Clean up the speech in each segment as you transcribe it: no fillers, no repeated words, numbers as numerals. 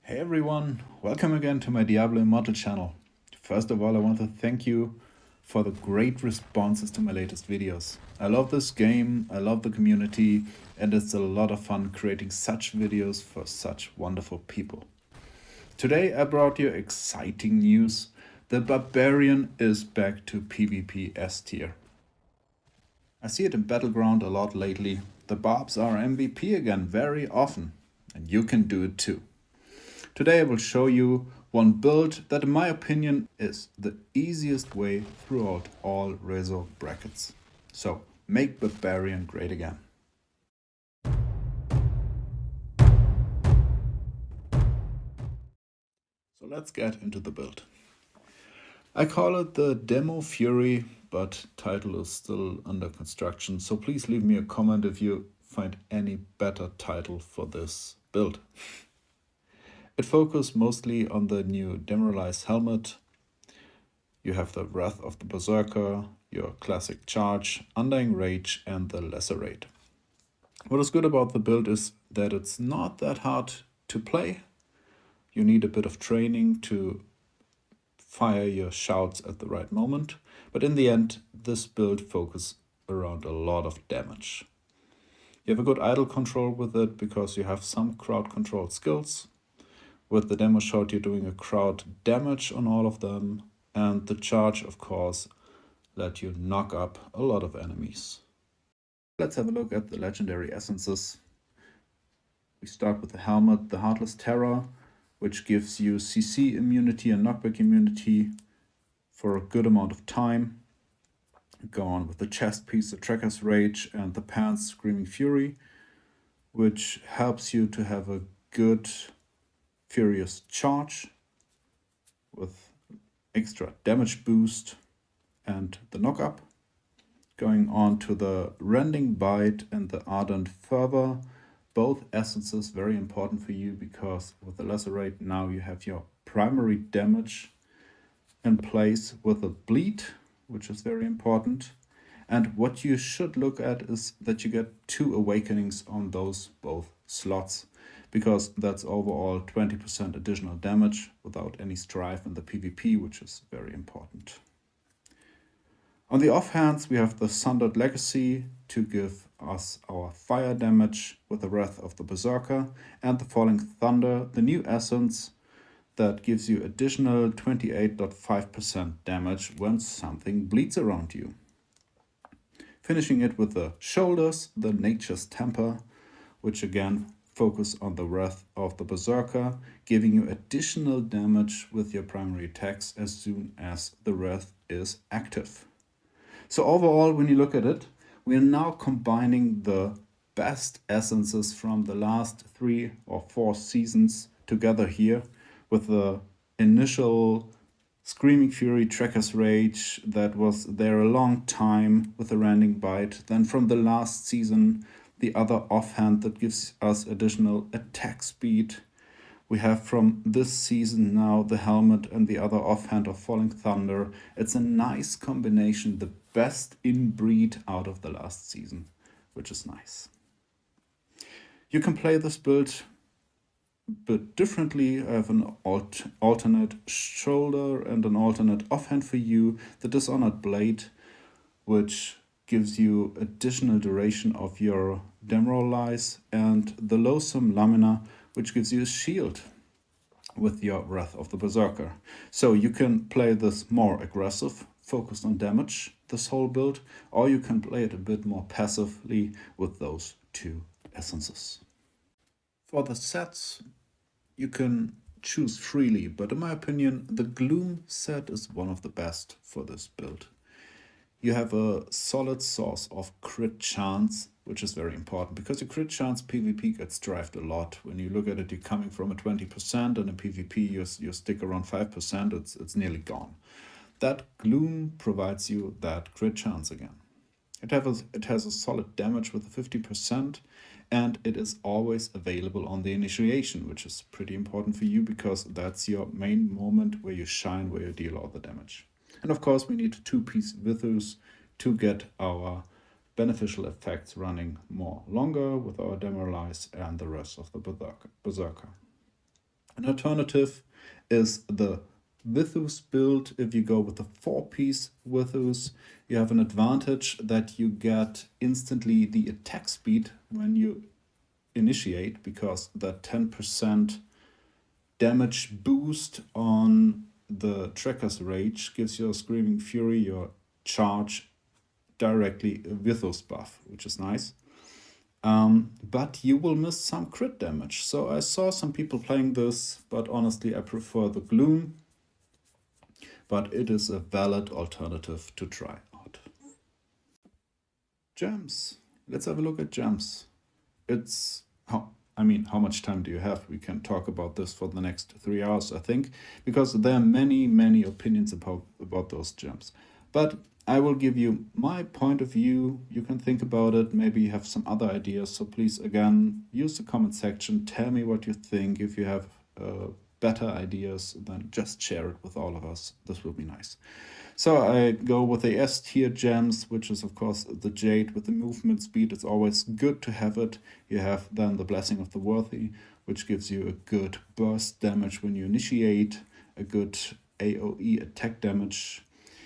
Hey everyone, welcome again to my Diablo Immortal channel. First of all, I want to thank you for the great responses to my latest videos. I love this game, I love the community, and it's a lot of fun creating such videos for such wonderful people. Today I brought you exciting news. The Barbarian is back to PvP S tier. I see it in battleground a lot lately. The Barbs are MVP again very often, and you can do it too. Today I will show you one build that in my opinion is the easiest way throughout all Razor brackets. So make Barbarian great again. So let's get into the build. I call it the Demo Fury, but title is still under construction, so please leave me a comment if you find any better title for this build. It focused mostly on the new demoralized helmet. You have the Wrath of the Berserker, your classic charge, Undying Rage, and the Lacerate. What is good about the build is that it's not that hard to play. You need a bit of training to fire your shouts at the right moment, but in the end, this build focuses around a lot of damage. You have a good idle control with it because you have some crowd control skills. With the demo shot, you're doing a crowd damage on all of them, and the charge, of course, let you knock up a lot of enemies. Let's have a look at the legendary essences. We start with the helmet, the Heartless Terror, which gives you CC immunity and knockback immunity for a good amount of time. Go on with the chest piece, the Tracker's Rage, and the pants, Screaming Fury, which helps you to have a good Furious Charge with extra damage boost and the knock-up. Going on to the Rending Bite and the Ardent Fervor. Both essences very important for you because with the Lacerate now you have your primary damage in place with a bleed, which is very important. And what you should look at is that you get 2 awakenings on those both slots, because that's overall 20% additional damage without any strife in the PvP, which is very important. On the offhands, we have the Sundered Legacy to give us our fire damage with the Wrath of the Berserker, and the Falling Thunder, the new essence that gives you additional 28.5% damage when something bleeds around you. Finishing it with the shoulders, the Nature's Temper, which again focus on the Wrath of the Berserker, giving you additional damage with your primary attacks as soon as the Wrath is active. So overall, when you look at it, we are now combining the best essences from the last 3 or 4 seasons together here with the initial Screaming Fury, Tracker's Rage that was there a long time with the Rending Bite. Then from the last season, the other offhand that gives us additional attack speed. We have from this season now the helmet and the other offhand of Falling Thunder. It's a nice combination, the best in breed out of the last season, which is nice. You can play this build a bit differently. I have an alternate shoulder and an alternate offhand for you. The Dishonored Blade, which gives you additional duration of your demoralize, and the loathsome lamina, which gives you a shield with your Wrath of the Berserker. So you can play this more aggressive, focused on damage, this whole build, or you can play it a bit more passively with those 2 essences. For the sets, you can choose freely, but in my opinion, the Gloom set is one of the best for this build. You have a solid source of crit chance, which is very important because your crit chance PvP gets drived a lot. When you look at it, you're coming from a 20%, and in PvP you stick around 5%, it's nearly gone. That Gloom provides you that crit chance again. It has a solid damage with 50%, and it is always available on the initiation, which is pretty important for you because that's your main moment where you shine, where you deal all the damage. And of course, we need 2-piece Vithus to get our beneficial effects running more longer with our demoralize and the rest of the Berserker. An alternative is the Vithus build. If you go with the 4-piece Vithus, you have an advantage that you get instantly the attack speed when you initiate, because that 10% damage boost on the Tracker's Rage gives your Screaming Fury your charge directly with those buff, which is nice. But you will miss some crit damage. So I saw some people playing this, but honestly I prefer the Gloom. But it is a valid alternative to try out. Gems. Let's have a look at gems. It's how much time do you have? We can talk about this for the next 3 hours, I think, because there are many opinions about those gems. But I will give you my point of view. You can think about it. Maybe you have some other ideas. So please, again, use the comment section. Tell me what you think. If you have better ideas, then just share it with all of us. This will be nice. So I go with the S tier gems, which is of course the Jade with the movement speed. It's always good to have it. You have then the Blessing of the Worthy, which gives you a good burst damage when you initiate, a good AoE attack damage.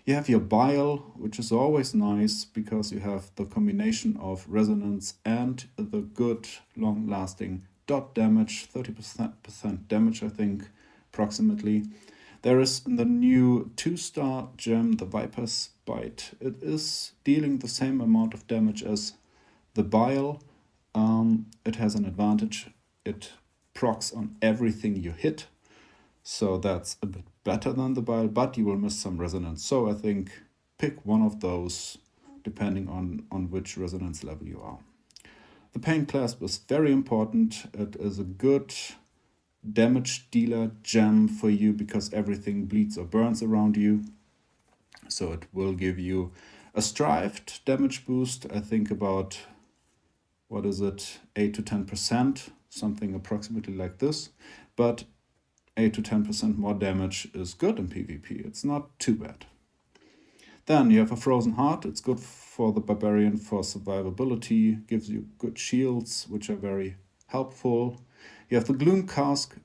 You have your bile, which is always nice because you have the combination of resonance and the good long-lasting dot damage, 30% damage, I think, approximately. There is the new 2-star gem, the Viper's Bite. It is dealing the same amount of damage as the bile. It has an advantage. It procs on everything you hit. So that's a bit better than the bile, but you will miss some resonance. So I think pick one of those depending on which resonance level you are. The pain clasp is very important. It is a good damage dealer gem for you because everything bleeds or burns around you. So it will give you a strived damage boost. I think about, 8 to 10%, something approximately like this. But 8 to 10% more damage is good in PvP. It's not too bad. Then you have a Frozen Heart. It's good for the Barbarian for survivability. Gives you good shields, which are very helpful. You have the Gloom cask.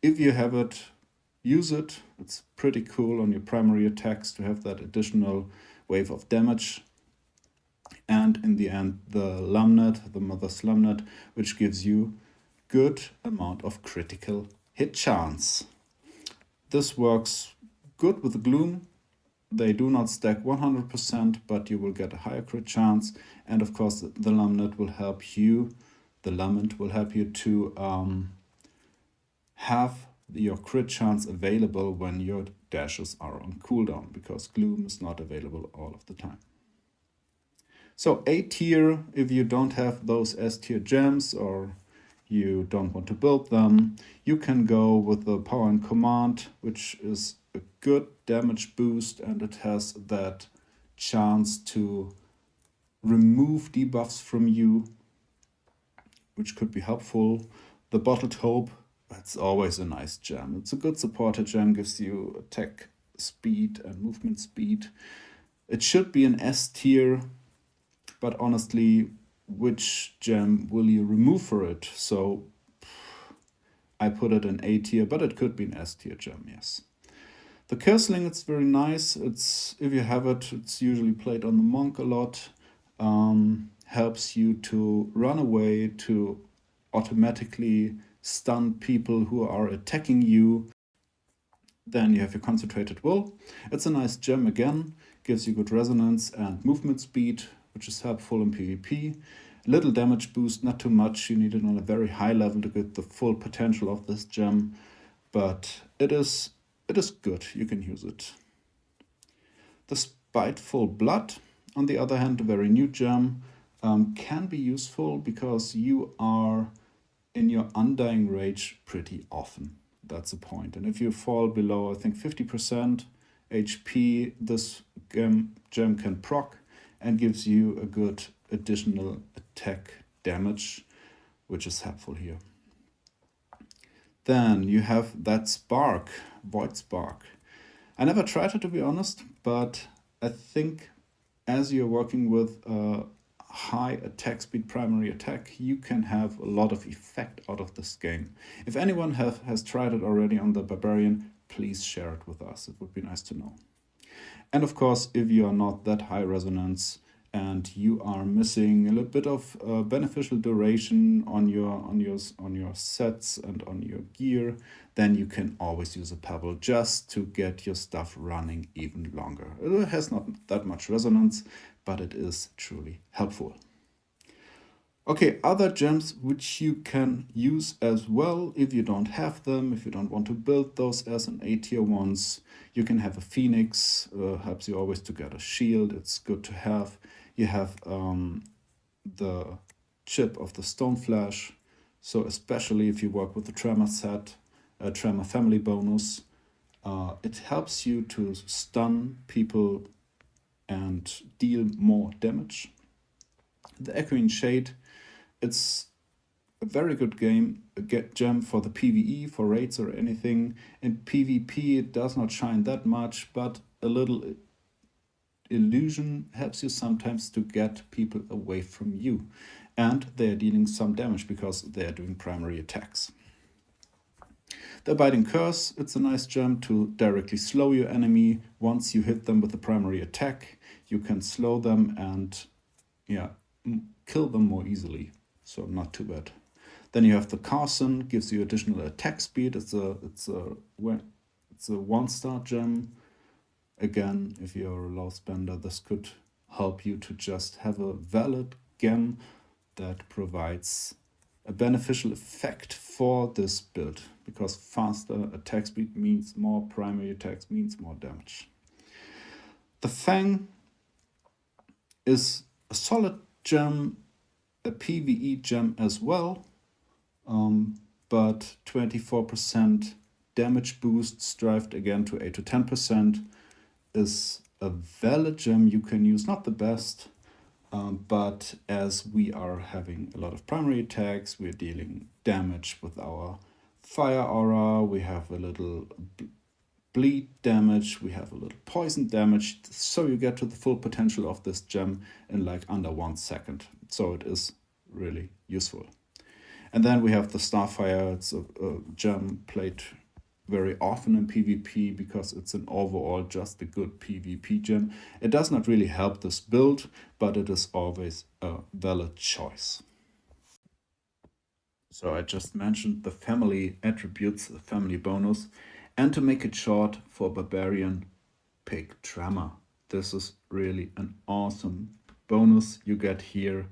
If you have it, use it. It's pretty cool on your primary attacks to have that additional wave of damage. And in the end, the lamnet, the mother's lamnet, which gives you good amount of critical hit chance. This works good with the Gloom. They do not stack 100%, but you will get a higher crit chance. And of course, the lamnet will help you. The lament will help you to have your crit chance available when your dashes are on cooldown, because Gloom is not available all of the time. So A tier, if you don't have those S tier gems or you don't want to build them, you can go with the Power and Command, which is a good damage boost, and it has that chance to remove debuffs from you, which could be helpful. The Bottled Hope, that's always a nice gem. It's a good supporter gem, gives you attack speed and movement speed. It should be an S tier, but honestly, which gem will you remove for it? So I put it in A tier, but it could be an S tier gem, yes. The Cursling, it's very nice. It's, if you have it, it's usually played on the Monk a lot. Helps you to run away, to automatically stun people who are attacking you. Then you have your Concentrated Will. It's a nice gem again, gives you good resonance and movement speed, which is helpful in PvP. Little damage boost, not too much. You need it on a very high level to get the full potential of this gem, but it is good. You can use it. The Spiteful Blood, on the other hand, a very new gem, can be useful because you are in your Undying Rage pretty often. That's the point. And if you fall below, I think 50% HP, this gem can proc and gives you a good additional attack damage, which is helpful here. Then you have that Spark, Void Spark. I never tried it, to be honest, but I think as you're working with high attack speed primary attack, you can have a lot of effect out of this game. If anyone has tried it already on the Barbarian, please share it with us. It would be nice to know. And of course, if you are not that high resonance and you are missing a little bit of beneficial duration on your sets and on your gear, then you can always use a pebble just to get your stuff running even longer. It has not that much resonance, but it is truly helpful. Okay, other gems which you can use as well if you don't have them, if you don't want to build those as an A tier ones. You can have a Phoenix, helps you always to get a shield, it's good to have. You have the chip of the Stone Flash, so especially if you work with the Tremor set, a Tremor family bonus, it helps you to stun people and deal more damage. The Echoing Shade, it's a very good gem for the PvE, for raids or anything. In PvP it does not shine that much, but a little illusion helps you sometimes to get people away from you. And they are dealing some damage because they are doing primary attacks. The Abiding Curse, it's a nice gem to directly slow your enemy. Once you hit them with the primary attack, you can slow them and kill them more easily. So not too bad. Then you have the Carson, gives you additional attack speed. It's a 1-star gem. Again, if you're a low spender, this could help you to just have a valid gem that provides a beneficial effect for this build, because faster attack speed means more primary attacks, means more damage. The Fang is a solid gem, a PvE gem as well, but 24% damage boost strived again to 8 to 10% is a valid gem you can use. Not the best, but as we are having a lot of primary attacks, we're dealing damage with our fire aura, we have a little bleed damage, we have a little poison damage, so you get to the full potential of this gem in like under 1 second. So it is really useful. And then we have the Starfire. It's a gem played very often in PvP because it's an overall just a good PvP gem. It does not really help this build, but it is always a valid choice. So I just mentioned the family attributes, the family bonus. And to make it short, for Barbarian, pick Tremor. This is really an awesome bonus you get here.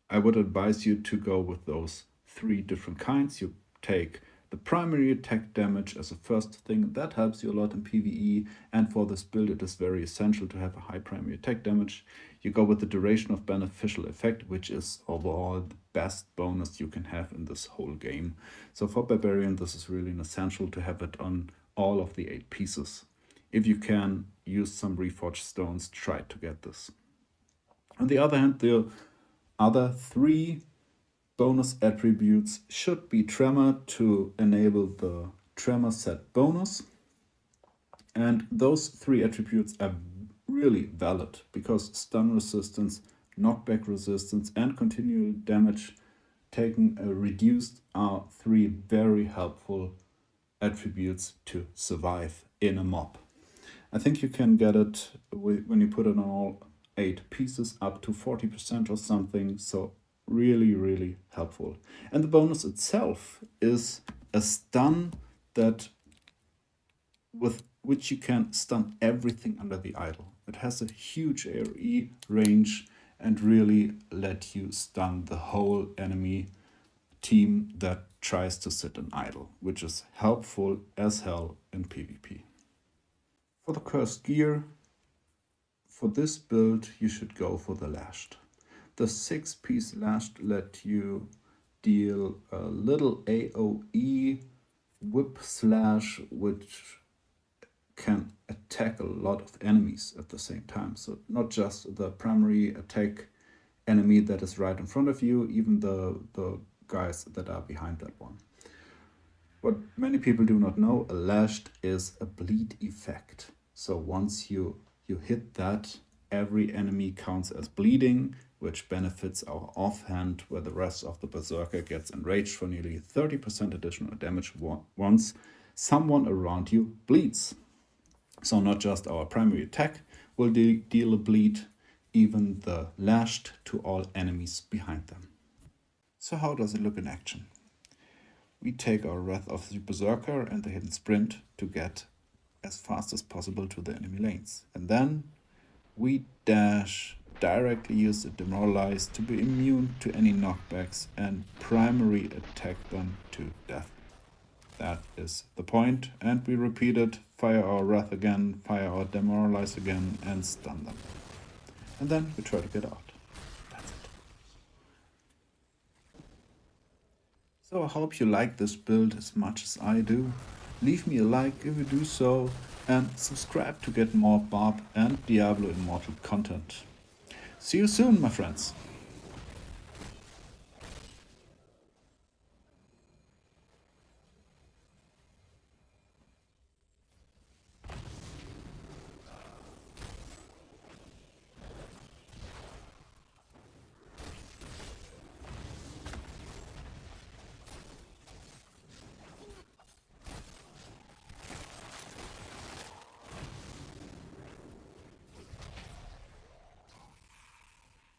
I would advise you to go with those 3 different kinds. You take the primary attack damage as a first thing. That helps you a lot in PvE, and for this build it is very essential to have a high primary attack damage. You go with the duration of beneficial effect, which is overall the best bonus you can have in this whole game. So for Barbarian, this is really an essential to have it on all of the 8 pieces. If you can use some reforged stones, try to get this. On the other hand, the other 3 bonus attributes should be Tremor to enable the Tremor set bonus. And those 3 attributes are really valid because stun resistance, knockback resistance, and continual damage taken reduced are 3 very helpful attributes to survive in a mob. I think you can get it when you put it on all 8 pieces up to 40% or something. So really, really helpful. And the bonus itself is a stun that with which you can stun everything under the idol. It has a huge AoE range and really let you stun the whole enemy team that tries to sit an idle, which is helpful as hell in PvP. For the cursed gear, for this build you should go for the Lashed. The 6-piece Lashed let you deal a little AoE whip slash, which can attack a lot of enemies at the same time. So not just the primary attack enemy that is right in front of you, even the guys that are behind that one. What many people do not know, a Lashed is a bleed effect. So once you hit that, every enemy counts as bleeding, which benefits our offhand, where the rest of the Berserker gets enraged for nearly 30% additional damage once someone around you bleeds. So not just our primary attack will deal a bleed, even the Lashed to all enemies behind them. So how does it look in action? We take our Wrath of the Berserker and the Hidden Sprint to get as fast as possible to the enemy lanes. And then we dash, directly use the Demoralize to be immune to any knockbacks and primary attack them to death. That is the point, and we repeat it, fire our Wrath again, fire our Demoralize again, and stun them. And then we try to get out. That's it. So I hope you like this build as much as I do. Leave me a like if you do so, and subscribe to get more Barb and Diablo Immortal content. See you soon, my friends.